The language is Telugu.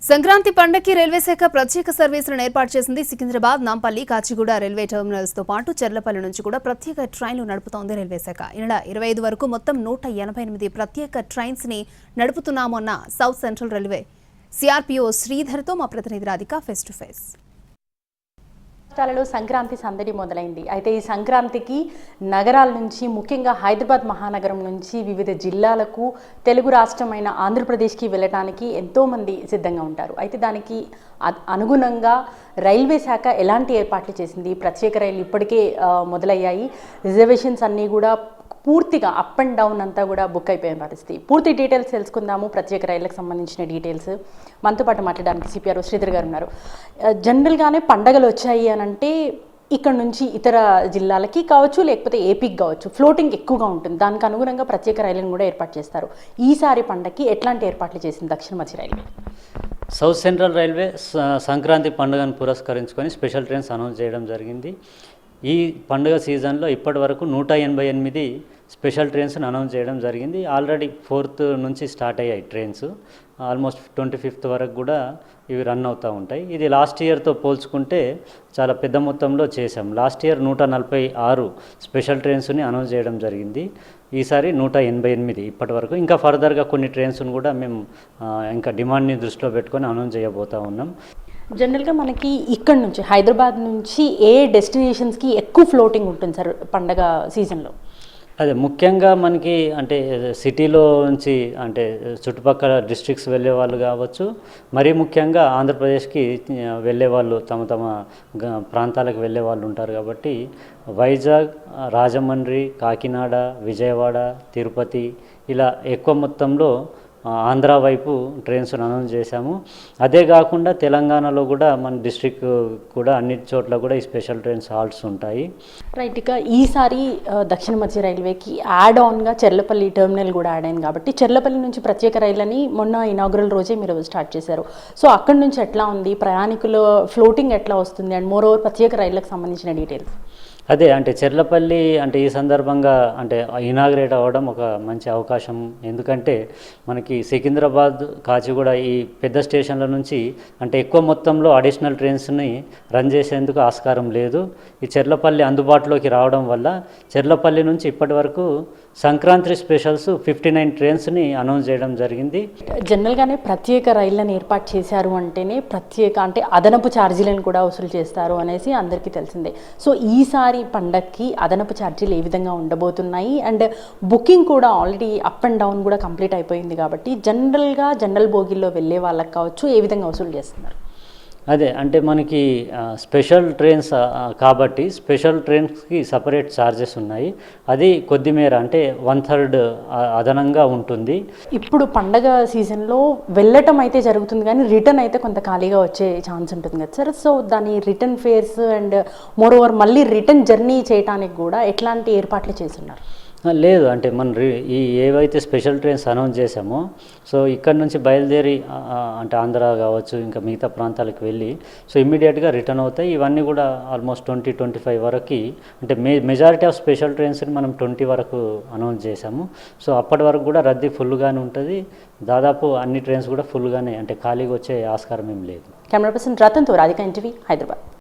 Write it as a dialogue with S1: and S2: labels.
S1: సంక్రాంతి పండగకి రైల్వే శాఖ ప్రత్యేక సర్వీసులను ఏర్పాటు చేసింది. సికింద్రాబాద్, నాంపల్లి, కాచిగూడ రైల్వే టెర్మినల్స్ తో పాటు చెర్లపల్లి నుంచి కూడా ప్రత్యేక ట్రైన్లు నడుపుతోంది రైల్వే శాఖ. ఈ నెల 25 వరకు మొత్తం 188 ప్రత్యేక ట్రైన్స్ ని నడుపుతున్నామన్న సౌత్ సెంట్రల్ రైల్వే సిఆర్పీఓ శ్రీధర్ తో మా ప్రతినిధి రాధిక ఫేస్ టు ఫేస్.
S2: రాష్ట్రాలలో సంక్రాంతి సందడి మొదలైంది. అయితే ఈ సంక్రాంతికి నగరాల నుంచి, ముఖ్యంగా హైదరాబాద్ మహానగరం నుంచి వివిధ జిల్లాలకు, తెలుగు రాష్ట్రమైన ఆంధ్రప్రదేశ్కి వెళ్ళటానికి ఎంతోమంది సిద్ధంగా ఉంటారు. అయితే దానికి అనుగుణంగా రైల్వే శాఖ ఎలాంటి ఏర్పాట్లు చేసింది? ప్రత్యేక రైలు ఇప్పటికే మొదలయ్యాయి. రిజర్వేషన్స్ అన్నీ కూడా పూర్తిగా అప్ అండ్ డౌన్ అంతా కూడా బుక్ అయిపోయిన పరిస్థితి. పూర్తి డీటెయిల్స్ తెలుసుకుందాము. ప్రత్యేక రైళ్లకు సంబంధించిన డీటెయిల్స్ మనతో పాటు మాట్లాడడానికి సిపిఆర్ఓ శ్రీధర్ గారు ఉన్నారు. జనరల్గానే పండగలు వచ్చాయి అని అంటే ఇక్కడ నుంచి ఇతర జిల్లాలకి కావచ్చు, లేకపోతే ఏపీకి కావచ్చు, ఫ్లోటింగ్ ఎక్కువగా ఉంటుంది. దానికి అనుగుణంగా ప్రత్యేక రైళ్లను కూడా ఏర్పాటు చేస్తారు. ఈసారి పండగకి ఎట్లాంటి ఏర్పాట్లు చేసింది దక్షిణ మధ్య railway?
S3: South central railway Sankranti పండుగను పురస్కరించుకొని స్పెషల్ ట్రైన్స్ అనౌన్స్ చేయడం జరిగింది. ఈ పండుగ సీజన్లో ఇప్పటి వరకు 188 స్పెషల్ ట్రైన్స్ని అనౌన్స్ చేయడం జరిగింది. ఆల్రెడీ 4th నుంచి స్టార్ట్ అయ్యాయి ట్రైన్స్. ఆల్మోస్ట్ 25th వరకు కూడా ఇవి రన్ అవుతూ ఉంటాయి. ఇది లాస్ట్ ఇయర్తో పోల్చుకుంటే చాలా పెద్ద మొత్తంలో చేశాం. లాస్ట్ ఇయర్ 146 స్పెషల్ ట్రైన్స్ని అనౌన్స్ చేయడం జరిగింది. ఈసారి 188 ఇప్పటి వరకు. ఇంకా ఫర్దర్గా కొన్ని ట్రైన్స్ను కూడా మేము ఇంకా డిమాండ్ని దృష్టిలో పెట్టుకొని అనౌన్స్ చేయబోతూ ఉన్నాం.
S2: జనరల్గా మనకి ఇక్కడ నుంచి హైదరాబాద్ నుంచి ఏ డెస్టినేషన్స్కి ఎక్కువ ఫ్లోటింగ్ ఉంటుంది సార్ పండగ సీజన్లో?
S3: అదే ముఖ్యంగా మనకి అంటే సిటీలో నుంచి అంటే చుట్టుపక్కల డిస్ట్రిక్ట్స్ వెళ్ళే వాళ్ళు కావచ్చు, మరీ ముఖ్యంగా ఆంధ్రప్రదేశ్కి వెళ్ళే వాళ్ళు తమ ప్రాంతాలకు వెళ్ళే వాళ్ళు ఉంటారు. కాబట్టి వైజాగ్, రాజమండ్రి, కాకినాడ, విజయవాడ, తిరుపతి ఇలా ఎక్కువ మొత్తంలో ఆంధ్ర వైపు ట్రైన్స్ అనౌన్స్ చేశాము. అదే కాకుండా తెలంగాణలో కూడా మన డిస్ట్రిక్ట్ కూడా అన్ని చోట్ల కూడా ఈ స్పెషల్ ట్రైన్స్ హాల్ట్స్ ఉంటాయి.
S2: రైట్. ఇక ఈసారి దక్షిణ మధ్య రైల్వేకి యాడ్ ఆన్గా చెర్లపల్లి టెర్మినల్ కూడా యాడ్ అయింది. కాబట్టి చెర్లపల్లి నుంచి ప్రత్యేక రైళ్ళని మొన్న ఇనాగ్రల్ రోజే మీరు స్టార్ట్ చేశారు. సో అక్కడి నుంచి ఎట్లా ఉంది, ప్రయాణికుల ఫ్లోటింగ్ ఎట్లా వస్తుంది, అండ్ మోర్ ఓవర్ ప్రత్యేక రైళ్ళకు సంబంధించిన డీటెయిల్స్?
S3: అదే అంటే చెర్లపల్లి అంటే ఈ సందర్భంగా అంటే ఇనాగ్రేట్ అవ్వడం ఒక మంచి అవకాశం. ఎందుకంటే మనకి సికింద్రాబాద్, కాచిగూడ ఈ పెద్ద స్టేషన్ల నుంచి అంటే ఎక్కువ మొత్తంలో అడిషనల్ ట్రైన్స్ని రన్ చేసేందుకు ఆస్కారం లేదు. ఈ చెర్లపల్లి అందుబాటులోకి రావడం వల్ల చెర్లపల్లి నుంచి ఇప్పటి వరకు సంక్రాంతి స్పెషల్స్ 59 ట్రైన్స్ని అనౌన్స్ చేయడం జరిగింది.
S2: జనరల్గానే ప్రత్యేక రైళ్ళని ఏర్పాటు చేశారు అంటేనే అంటే అదనపు ఛార్జీలను కూడా వసూలు చేస్తారు అనేసి అందరికీ తెలిసిందే. సో ఈసారి పండగకి అదనపు ఛార్జీలు ఏ విధంగా ఉండబోతున్నాయి, అండ్ బుకింగ్ కూడా ఆల్రెడీ అప్ అండ్ డౌన్ కూడా కంప్లీట్ అయిపోయింది కాబట్టి జనరల్ బోగిల్లో వెళ్ళే వాళ్ళకి కావచ్చు ఏ విధంగా వసూలు చేస్తున్నారు?
S3: అదే అంటే మనకి స్పెషల్ ట్రైన్స్ కాబట్టి స్పెషల్ ట్రైన్స్కి సపరేట్ ఛార్జెస్ ఉన్నాయి. అది కొద్దిమేర అంటే 1/3 అదనంగా ఉంటుంది.
S2: ఇప్పుడు పండగ సీజన్లో వెళ్ళటం అయితే జరుగుతుంది, కానీ రిటర్న్ అయితే కొంత ఖాళీగా వచ్చే ఛాన్స్ ఉంటుంది కదా సార్. సో దాని return fares and more over మళ్ళీ రిటర్న్ జర్నీ చేయడానికి కూడా ఎట్లాంటి ఏర్పాట్లు చేస్తున్నారు?
S3: లేదు అంటే ఈ ఏవైతే స్పెషల్ ట్రైన్స్ అనౌన్స్ చేశామో సో ఇక్కడ నుంచి బయలుదేరి అంటే ఆంధ్ర కావచ్చు ఇంకా మిగతా ప్రాంతాలకు వెళ్ళి సో ఇమ్మీడియట్గా రిటర్న్ అవుతాయి. ఇవన్నీ కూడా ఆల్మోస్ట్ 20-25 వరకు అంటే మెజారిటీ ఆఫ్ స్పెషల్ ట్రైన్స్ని మనం 20 వరకు అనౌన్స్ చేశాము. సో అప్పటి వరకు కూడా రద్దీ ఫుల్గానే ఉంటుంది. దాదాపు అన్ని ట్రైన్స్ కూడా ఫుల్గానే అంటే ఖాళీగా వచ్చే ఆస్కారం ఏం లేదు.
S2: కెమెరా పర్సన్ రతన్తో రాధిక, ఎన్టీవీ, హైదరాబాద్.